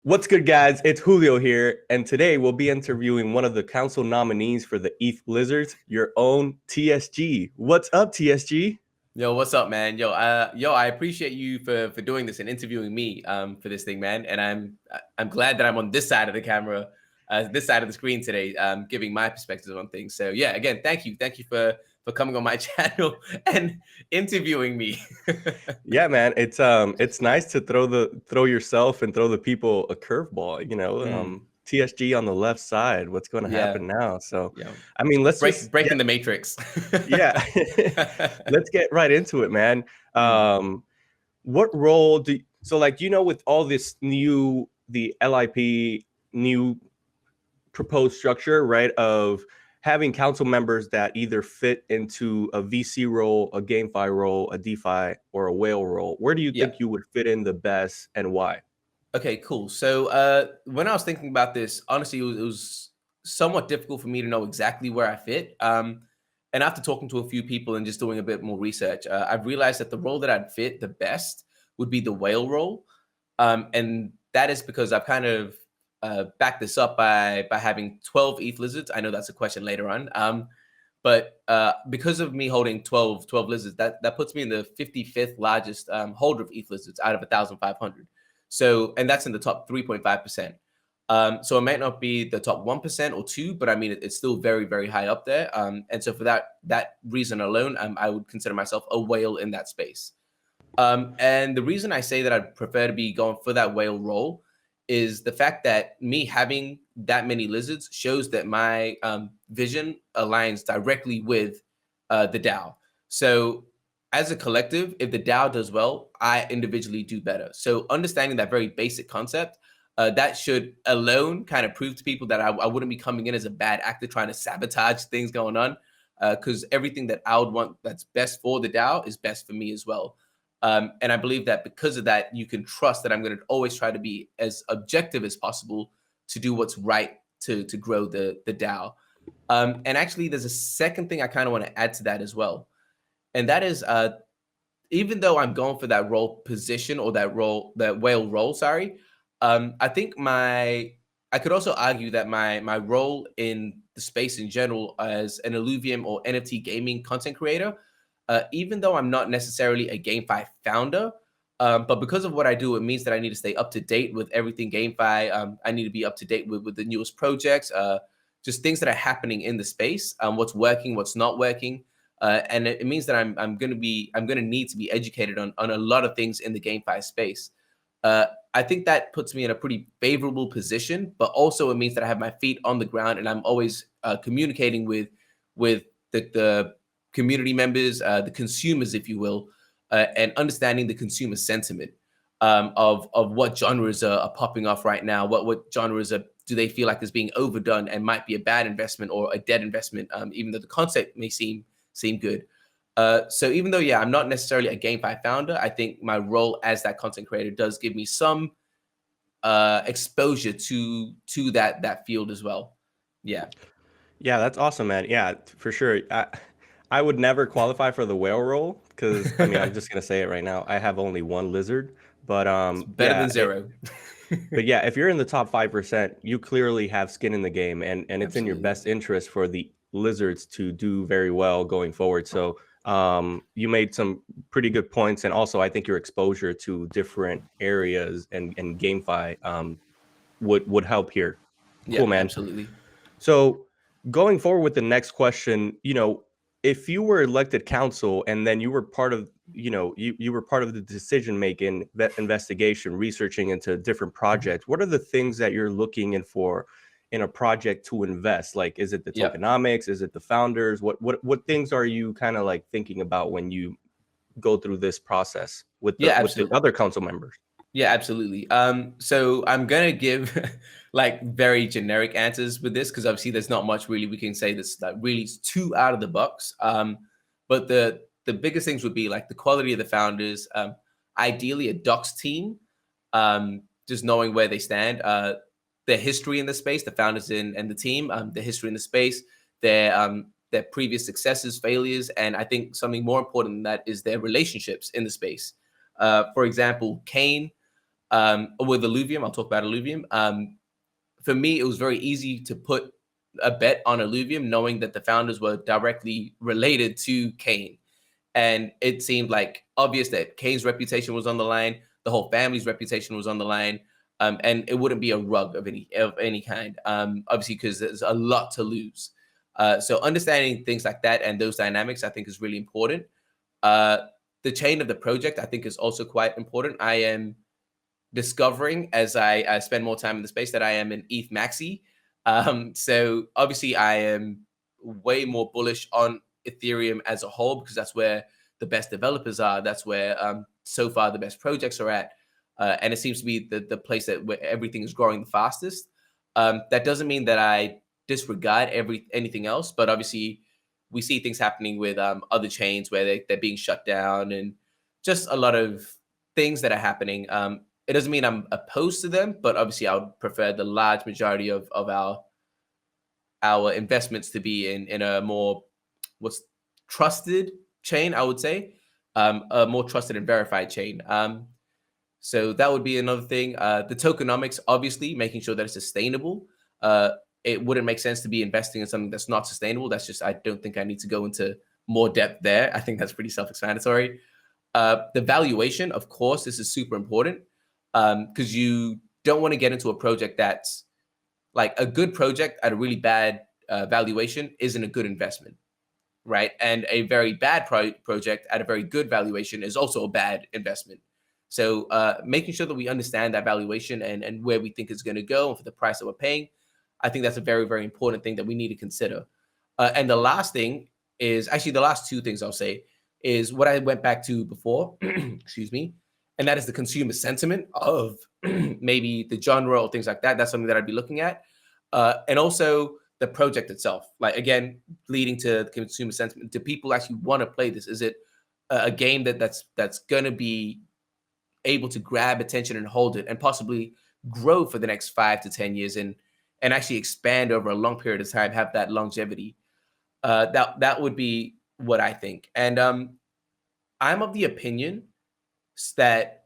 What's good, guys? It's Julio here, and today we'll be interviewing one of the council nominees for the Ethlizards, your own TSG. What's up, TSG? Yo, what's up, man? I appreciate you for doing this and interviewing me for this thing, man. And I'm glad that I'm on this side of the camera, this side of the screen today, giving my perspective on things. So yeah, again, thank you for coming on my channel and interviewing me. Yeah, man, it's nice to throw yourself and throw the people a curveball. TSG on the left side. What's going to Yeah, happen now? So, yeah. I mean, let's just Breaking the matrix. yeah, let's get right into it, man. Mm. What role do so like with all this the LIP new proposed structure, right, of having council members that either fit into a VC role, a GameFi role, a DeFi, or a whale role. Where do you Yeah. think you would fit in the best, and why? Okay, cool. So when I was thinking about this, honestly, it was somewhat difficult for me to know exactly where I fit. And after talking to a few people and just doing a bit more research, I've realized that the role that I'd fit the best would be the whale role. And that is because I've kind of backed this up by having 12 Ethlizards. I know that's a question later on. But because of me holding 12 lizards, that puts me in the 55th largest holder of Ethlizards out of 1,500. So, and that's in the top 3.5%. So it might not be the top 1% or 2, but I mean, it's still very, very high up there. And so for that reason alone, I would consider myself a whale in that space. And the reason I say that I'd prefer to be going for that whale role is the fact that me having that many lizards shows that my vision aligns directly with the DAO. So as a collective, if the DAO does well, I individually do better. So understanding that very basic concept, that should alone kind of prove to people that I wouldn't be coming in as a bad actor trying to sabotage things going on, because everything that I would want that's best for the DAO is best for me as well. And I believe that because of that, you can trust that I'm going to always try to be as objective as possible to do what's right to grow the DAO. And actually, there's a second thing I kind of want to add to that as well. And that is, even though I'm going for that role position or that whale role, sorry, I think I could also argue that my role in the space in general as an Illuvium or NFT gaming content creator, even though I'm not necessarily a GameFi founder, but because of what I do, it means that I need to stay up to date with everything GameFi. I need to be up to date with the newest projects, just things that are happening in the space, what's working, what's not working. And it means that I'm going to need to be educated on a lot of things in the GameFi space. I think that puts me in a pretty favorable position, but also it means that I have my feet on the ground and I'm always communicating with the community members, the consumers, if you will, and understanding the consumer sentiment of what genres are popping off right now. What genres do they feel like is being overdone and might be a bad investment or a dead investment, even though the concept may seem good. So even though, yeah, I'm not necessarily a GameFi founder, I think my role as that content creator does give me some exposure to that field as well. Yeah. Yeah, that's awesome, man. Yeah, for sure. I would never qualify for the whale role because I mean I'm just gonna say it right now. I have only one lizard, but It's better than zero. but yeah, if you're in the top 5%, you clearly have skin in the game, and it's in your Absolutely. best interest for the lizards to do very well going forward. So you made some pretty good points, and also I think your exposure to different areas and GameFi would help here. Yeah, Cool, man. absolutely. So going forward with the next question, if you were elected council and then you were part of, you were part of the decision making, that investigation, researching into different projects, what are the things that you're looking in for in a project to invest? Like, is it the Yeah. tokenomics? Is it the founders? What things are you kind of like thinking about when you go through this process with Yeah, the absolutely. other council members? Yeah, absolutely. So I'm gonna give like very generic answers with this because obviously there's not much really we can say that's like really too out of the box. But the biggest things would be like the quality of the founders, ideally a docs team, just knowing where they stand, their history in the space, the founders and the team, the history in the space, their previous successes, failures, and I think something more important than that is their relationships in the space. For example, Kane With Illuvium, I'll talk about Illuvium. For me, it was very easy to put a bet on Illuvium, knowing that the founders were directly related to Kane. And it seemed like obvious that Kane's reputation was on the line, the whole family's reputation was on the line, and it wouldn't be a rug of any kind, obviously, because there's a lot to lose. So understanding things like that and those dynamics, I think, is really important. The chain of the project, I think, is also quite important. I am discovering as I spend more time in the space that I am an ETH maxi. So obviously I am way more bullish on Ethereum as a whole, because that's where the best developers are. That's where so far the best projects are at. And it seems to be the place where everything is growing the fastest. That doesn't mean that I disregard anything else, but obviously we see things happening with other chains where they're being shut down, and just a lot of things that are happening. It doesn't mean I'm opposed to them, but obviously I would prefer the large majority of our investments to be in a more trusted chain, I would say, a more trusted and verified chain. So that would be another thing. The tokenomics, obviously, making sure that it's sustainable. It wouldn't make sense to be investing in something that's not sustainable. That's just, I don't think I need to go into more depth there. I think that's pretty self-explanatory. The valuation, of course, this is super important, because you don't want to get into a project that's like a good project at a really bad valuation isn't a good investment, right? And a very bad project at a very good valuation is also a bad investment. So making sure that we understand that valuation and where we think it's going to go and for the price that we're paying, I think that's a very, very important thing that we need to consider. And the last thing is, actually the last two things I'll say is what I went back to before, excuse me, and that is the consumer sentiment of maybe the genre or things like that. That's something that I'd be looking at. And also the project itself, like, again, leading to the consumer sentiment. Do people actually want to play this? Is it a game that's going to be able to grab attention and hold it and possibly grow for the next 5 to 10 years and actually expand over a long period of time, have that longevity? That would be what I think. And I'm of the opinion that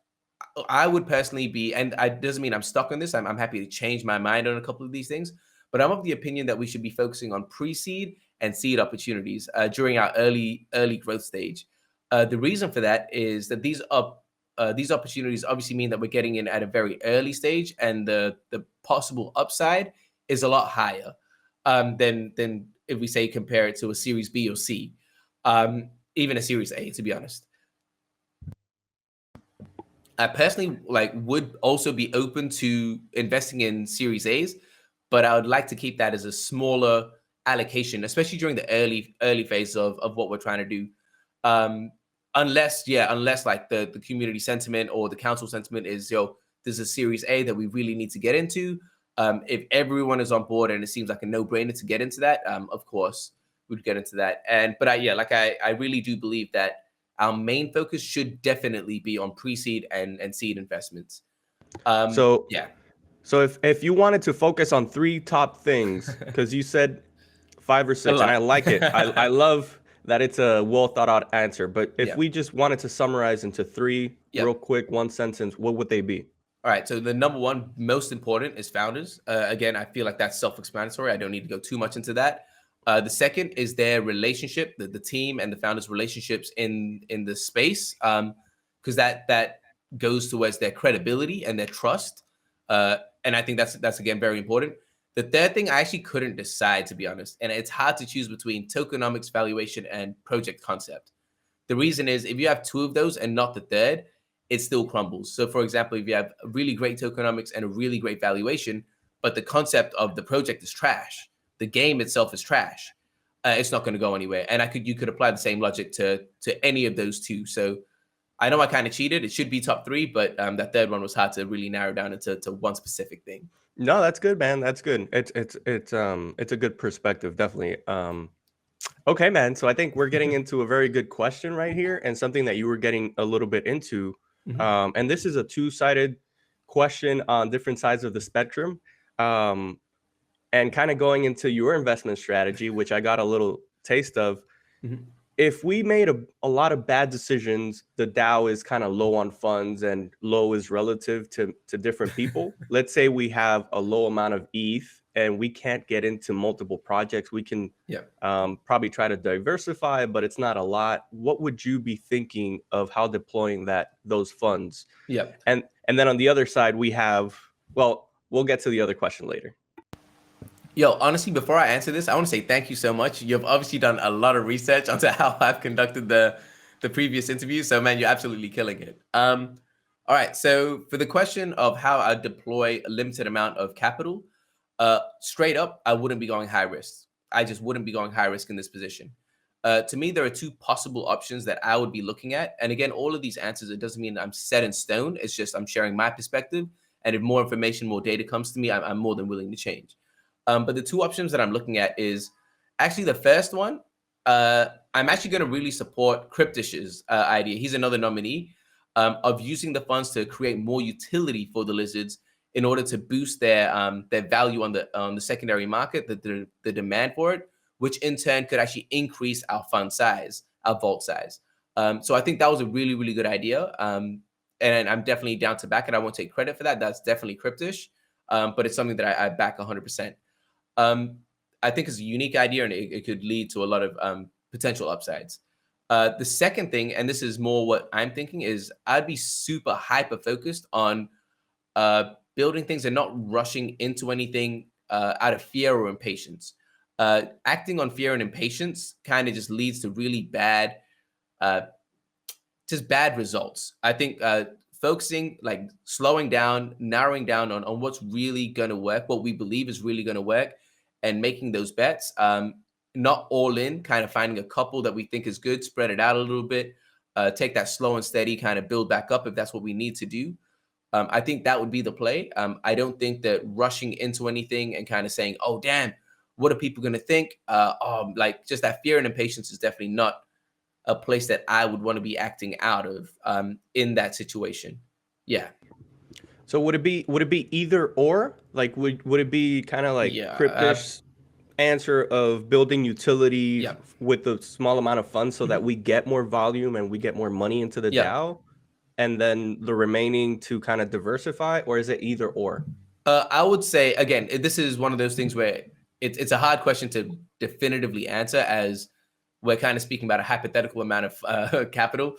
I would personally be, and it doesn't mean I'm stuck on this. I'm happy to change my mind on a couple of these things, but I'm of the opinion that we should be focusing on pre-seed and seed opportunities during our early growth stage. The reason for that is that these opportunities obviously mean that we're getting in at a very early stage, and the possible upside is a lot higher than if we say compare it to a Series B or C, even a Series A, to be honest. I personally would also be open to investing in Series A's, but I would like to keep that as a smaller allocation, especially during the early phase of what we're trying to do. Unless like the community sentiment or the council sentiment is, there's a Series A that we really need to get into. If everyone is on board and it seems like a no-brainer to get into that, of course we'd get into that. But I really do believe that our main focus should definitely be on pre-seed and seed investments. So if you wanted to focus on 3 top things, because you said 5 or 6, and I like it. I love that it's a well thought out answer. But if we just wanted to summarize into 3 real quick, 1 sentence, what would they be? All right. So the number one most important is founders. Again, I feel like that's self-explanatory. I don't need to go too much into that. The second is their relationship, the team and the founders' relationships in the space, because that goes towards their credibility and their trust. And I think that's again very important. The third thing, I actually couldn't decide, to be honest, and it's hard to choose between tokenomics, valuation, and project concept. The reason is, if you have 2 of those and not the third, it still crumbles. So, for example, if you have a really great tokenomics and a really great valuation, but the concept of the project is trash, the game itself is trash, it's not going to go anywhere. And you could apply the same logic to any of those 2. So I know I kind of cheated. It should be top 3, but that third one was hard to really narrow down into one specific thing. No, that's good, man. That's good. It's a good perspective, definitely. Okay, man. So I think we're getting into a very good question right here, and something that you were getting a little bit into. And this is a 2-sided question on different sides of the spectrum. And kind of going into your investment strategy, which I got a little taste of. if we made a lot of bad decisions, the DAO is kind of low on funds, and low is relative to different people. Let's say we have a low amount of ETH and we can't get into multiple projects. We can probably try to diversify, but it's not a lot. What would you be thinking of how deploying those funds? And then on the other side, we have, well, we'll get to the other question later. Yo, honestly, before I answer this, I want to say thank you so much. You've obviously done a lot of research onto how I've conducted the previous interviews. So, man, you're absolutely killing it. All right. So, for the question of how I deploy a limited amount of capital, straight up, I wouldn't be going high risk. I just wouldn't be going high risk in this position. To me, there are two possible options that I would be looking at. And again, all of these answers, it doesn't mean I'm set in stone. It's just I'm sharing my perspective. And if more information, more data comes to me, I'm more than willing to change. But the two options that I'm looking at is actually the first one. I'm actually going to really support Cryptish's idea. He's another nominee of using the funds to create more utility for the lizards in order to boost their value on the secondary market, the demand for it, which in turn could actually increase our fund size, our vault size. So I think that was a really, really good idea. And I'm definitely down to back it. I won't take credit for that. That's definitely Cryptish, but it's something that I back 100%. I think it's a unique idea, and it could lead to a lot of potential upsides. The second thing, and this is more what I'm thinking, is I'd be super hyper focused on building things and not rushing into anything out of fear or impatience. Acting on fear and impatience kind of just leads to really bad, just bad results. I think focusing, like slowing down, narrowing down on what's really going to work, what we believe is really going to work, and making those bets, not all in, kind of finding a couple that we think is good, spread it out a little bit, take that slow and steady, kind of build back up if that's what we need to do. I think that would be the play. I don't think that rushing into anything and kind of saying, oh, damn, what are people going to think? Like just that fear and impatience is definitely not a place that I would want to be acting out of in that situation. Yeah. So would it be either or? Like would it be kind of like Cryptish answer of building utility with a small amount of funds so that we get more volume and we get more money into the DAO, and then the remaining to kind of diversify, or is it either or? I would say, again, this is one of those things where it's a hard question to definitively answer, as we're kind of speaking about a hypothetical amount of capital.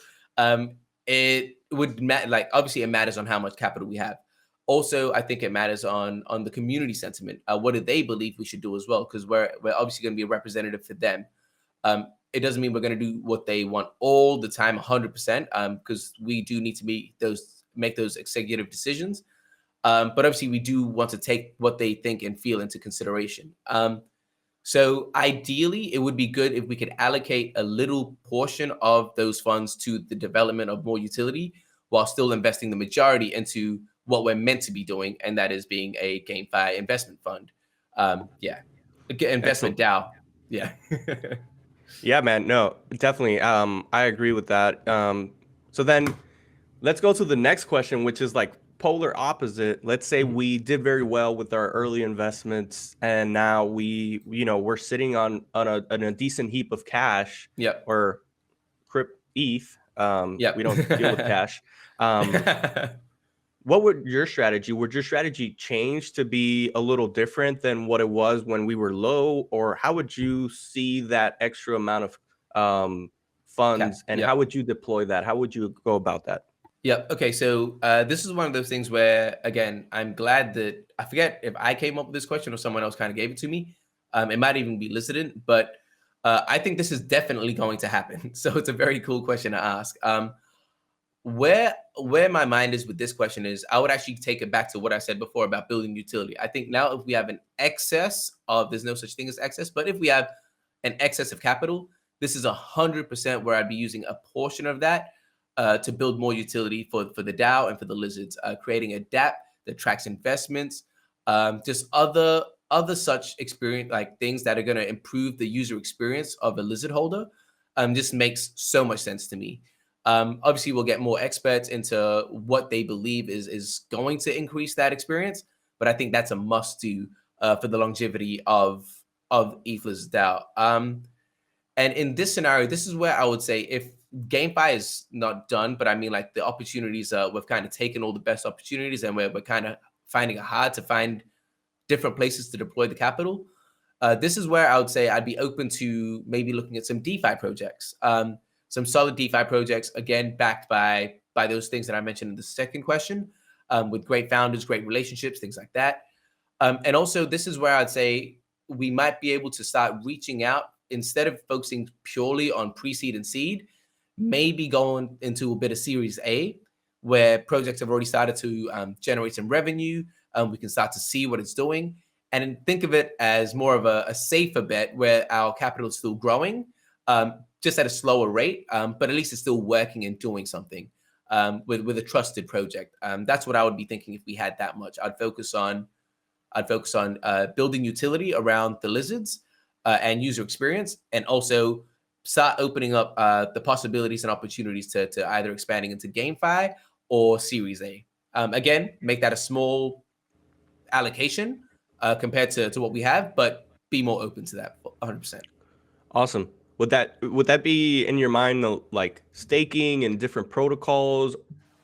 It would like obviously it matters on how much capital we have. Also, I think it matters on the community sentiment. What do they believe we should do as well? Because we're obviously going to be a representative for them. It doesn't mean we're going to do what they want all the time, 100%, because we do need to make those executive decisions. But obviously, we do want to take what they think and feel into consideration. So ideally, it would be good if we could allocate a little portion of those funds to the development of more utility, while still investing the majority into what we're meant to be doing, and that is being a GameFi investment fund. Investment DAO. Yeah. Yeah, man. No, definitely. I agree with that. So then let's go to the next question, which is like polar opposite. Let's say we did very well with our early investments, and now we're sitting on a decent heap of cash. Or ETH. We don't deal with cash. What would your strategy change to be a little different than what it was when we were low? Or how would you see that extra amount of funds, and how would you deploy that? How would you go about that? Yeah. Okay. So this is one of those things where, again, I'm glad that I forget if I came up with this question or someone else kind of gave it to me. It might even be listed, but I think this is definitely going to happen. So it's a very cool question to ask. Where my mind is with this question is, I would actually take it back to what I said before about building utility. I think now if we have an excess of, there's no such thing as excess, but if we have an excess of capital, this is 100% where I'd be using a portion of that to build more utility for the DAO and for the lizards, creating a DApp that tracks investments, just other such experience, like things that are going to improve the user experience of a lizard holder. Just makes so much sense to me. Obviously, we'll get more experts into what they believe is going to increase that experience, but I think that's a must do for the longevity of Ethlizards DAO. And in this scenario, this is where I would say if GameFi is not done, but I mean like the opportunities, we've kind of taken all the best opportunities and we're kind of finding it hard to find different places to deploy the capital. This is where I would say I'd be open to maybe looking at some DeFi projects, some solid DeFi projects, again, backed by those things that I mentioned in the second question, with great founders, great relationships, things like that. And also, this is where I'd say we might be able to start reaching out instead of focusing purely on pre-seed and seed, maybe going into a bit of Series A, where projects have already started to generate some revenue. We can start to see what it's doing. And think of it as more of a safer bet where our capital is still growing, just at a slower rate, but at least it's still working and doing something with a trusted project. That's what I would be thinking if we had that much. I'd focus on building utility around the lizards and user experience, and also start opening up the possibilities and opportunities to either expanding into GameFi or Series A. Again, make that a small allocation compared to what we have, but be more open to that 100%. Awesome. Would that be in your mind, like staking and different protocols,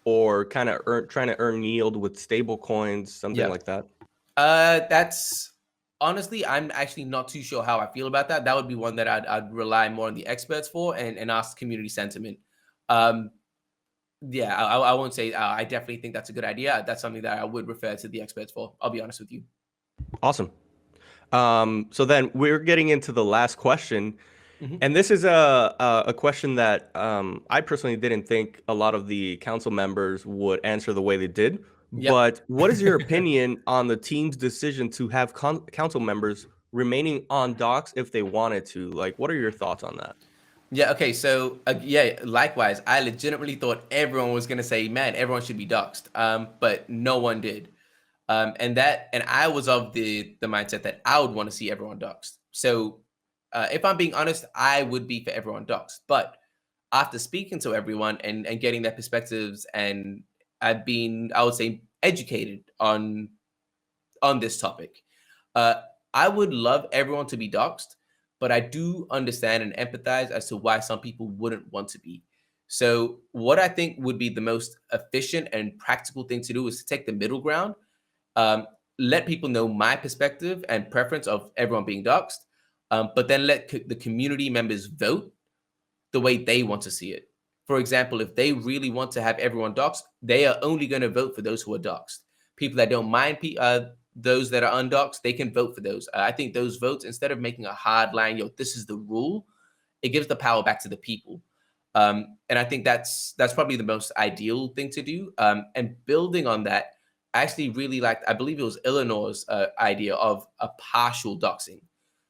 or kind of trying to earn yield with stable coins, something like that? That's honestly, I'm actually not too sure how I feel about that. That would be one that I'd rely more on the experts for and ask community sentiment. Yeah, I won't say I definitely think that's a good idea. That's something that I would refer to the experts for. I'll be honest with you. Awesome. So then we're getting into the last question. Mm-hmm. And this is a question that I personally didn't think a lot of the council members would answer the way they did. Yep. But what is your opinion on the team's decision to have council members remaining on docs if they wanted to? Like, what are your thoughts on that? Yeah, okay, so yeah, likewise, I legitimately thought everyone was gonna say, man, everyone should be doxxed, but no one did. And I was of the mindset that I would want to see everyone doxxed. So if I'm being honest, I would be for everyone doxxed. But after speaking to everyone and getting their perspectives, and I've been, I would say, educated on this topic, I would love everyone to be doxxed, but I do understand and empathize as to why some people wouldn't want to be. So what I think would be the most efficient and practical thing to do is to take the middle ground, let people know my perspective and preference of everyone being doxxed, but then let the community members vote the way they want to see it. For example, if they really want to have everyone doxxed, they are only going to vote for those who are doxxed. People that don't mind those that are undoxxed, they can vote for those. I think those votes, instead of making a hard line, this is the rule, it gives the power back to the people. And I think that's probably the most ideal thing to do. And building on that, I actually really liked, I believe it was Illinois' idea of a partial doxing.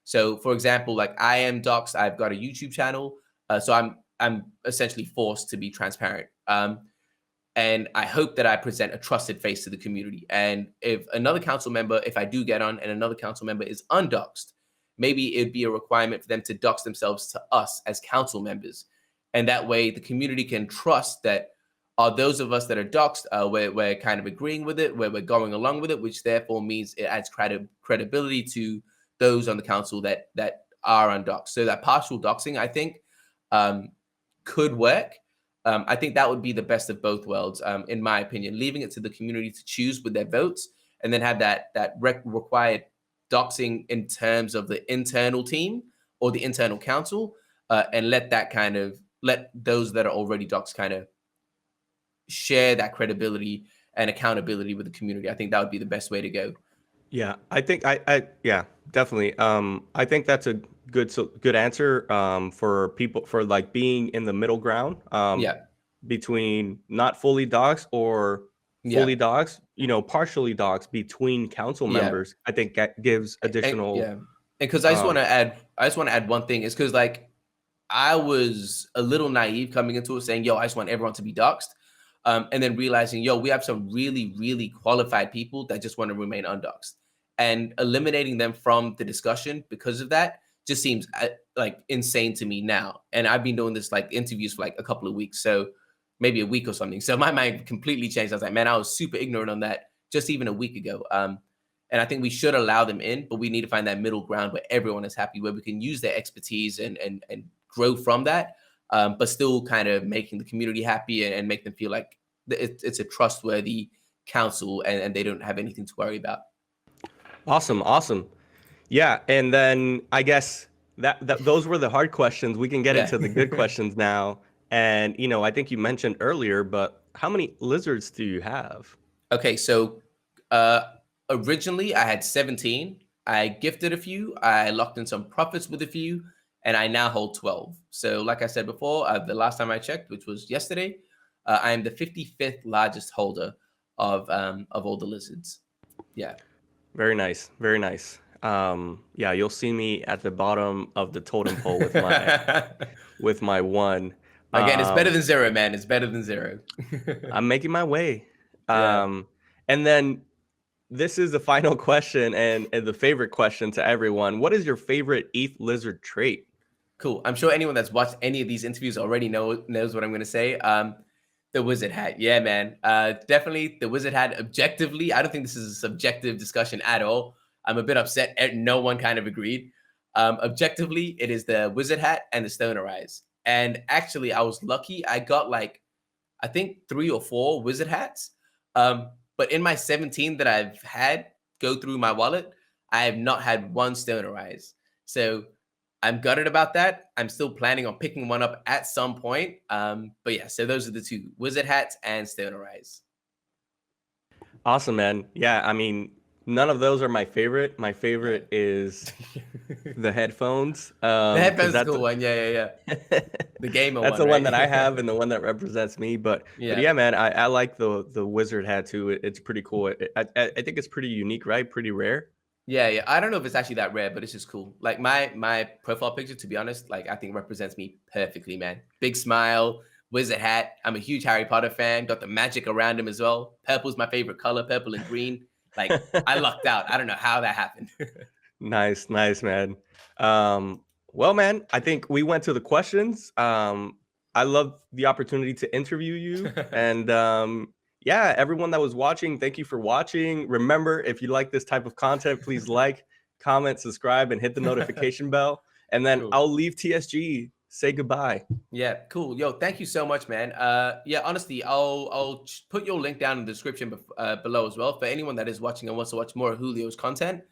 So, for example, like I am doxxed, I've got a YouTube channel, so I'm essentially forced to be transparent. And I hope that I present a trusted face to the community. And if another council member, if I do get on and another council member is undoxed, maybe it'd be a requirement for them to dox themselves to us as council members. And that way the community can trust that those of us that are doxed, we're kind of agreeing with it, where we're going along with it, which therefore means it adds credibility to those on the council that are undoxed. So that partial doxing, I think, could work. I think that would be the best of both worlds, in my opinion, leaving it to the community to choose with their votes, and then have that required doxing in terms of the internal team or the internal council, and let those that are already doxed kind of share that credibility and accountability with the community. I think that would be the best way to go. Yeah, I think yeah, definitely. I think that's a good answer for people, for like being in the middle ground between not fully doxxed or fully doxxed, partially doxxed between council members. I think that gives additional and because I just want to add one thing, is because like I was a little naive coming into it saying, I just want everyone to be doxxed. And then realizing, we have some really, really qualified people that just want to remain undoxxed. And eliminating them from the discussion because of that just seems like insane to me now. And I've been doing this like interviews for like a couple of weeks, so maybe a week or something. So my mind completely changed. I was like, man, I was super ignorant on that just even a week ago. And I think we should allow them in, but we need to find that middle ground where everyone is happy, where we can use their expertise and grow from that, but still kind of making the community happy and make them feel like it's a trustworthy council and they don't have anything to worry about. Awesome. Yeah, and then I guess that those were the hard questions. We can get into the good questions now. And I think you mentioned earlier, but how many lizards do you have? Okay, so originally I had 17. I gifted a few. I locked in some profits with a few, and I now hold 12. So, like I said before, the last time I checked, which was yesterday, I am the 55th largest holder of all the lizards. Yeah. Very nice. Yeah, you'll see me at the bottom of the totem pole with my one. Again, it's better than zero, man. It's better than zero. I'm making my way. Yeah. And then this is the final question and the favorite question to everyone. What is your favorite Ethlizard trait? Cool. I'm sure anyone that's watched any of these interviews already knows what I'm going to say. The wizard hat. Yeah, man. Definitely the wizard hat. Objectively, I don't think this is a subjective discussion at all. I'm a bit upset. No one kind of agreed. Objectively, it is the wizard hat and the stoner eyes. And actually, I was lucky. I got like, I think 3 or 4 wizard hats. But in my 17 that I've had go through my wallet, I have not had one stoner eyes. So I'm gutted about that. I'm still planning on picking one up at some point. But yeah, so those are the 2, wizard hats and stoner eyes. Awesome, man. Yeah, I mean, none of those are my favorite. My favorite is the headphones. The headphones is a cool one. Yeah. The gamer one. That's the one that I have and the one that represents me. But yeah, man, I like the wizard hat too. It's pretty cool. I think it's pretty unique, right? Pretty rare. Yeah. I don't know if it's actually that rare, but it's just cool. Like my profile picture, to be honest, like I think represents me perfectly, man. Big smile, wizard hat. I'm a huge Harry Potter fan. Got the magic around him as well. Purple's my favorite color, purple and green. Like I lucked out. I don't know how that happened. Nice, man. Well, man, I think we went to the questions. I love the opportunity to interview you. And yeah, everyone that was watching, thank you for watching. Remember, if you like this type of content, please like, comment, subscribe, and hit the notification bell. And then I'll leave TSG. Say goodbye. Yeah, cool. Yo, thank you so much, man. Yeah, honestly, I'll put your link down in the description below as well for anyone that is watching and wants to watch more of Julio's content.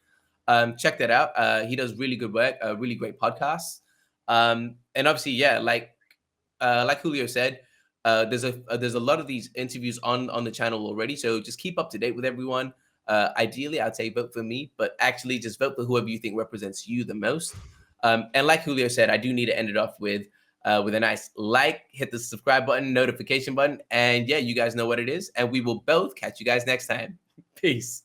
Check that out. He does really good work, really great podcasts. And obviously, yeah, like Julio said, there's a lot of these interviews on the channel already. So just keep up to date with everyone. Ideally, I'd say vote for me, but actually just vote for whoever you think represents you the most. And like Julio said, I do need to end it off with a nice like, hit the subscribe button, notification button, and yeah, you guys know what it is. And we will both catch you guys next time. Peace.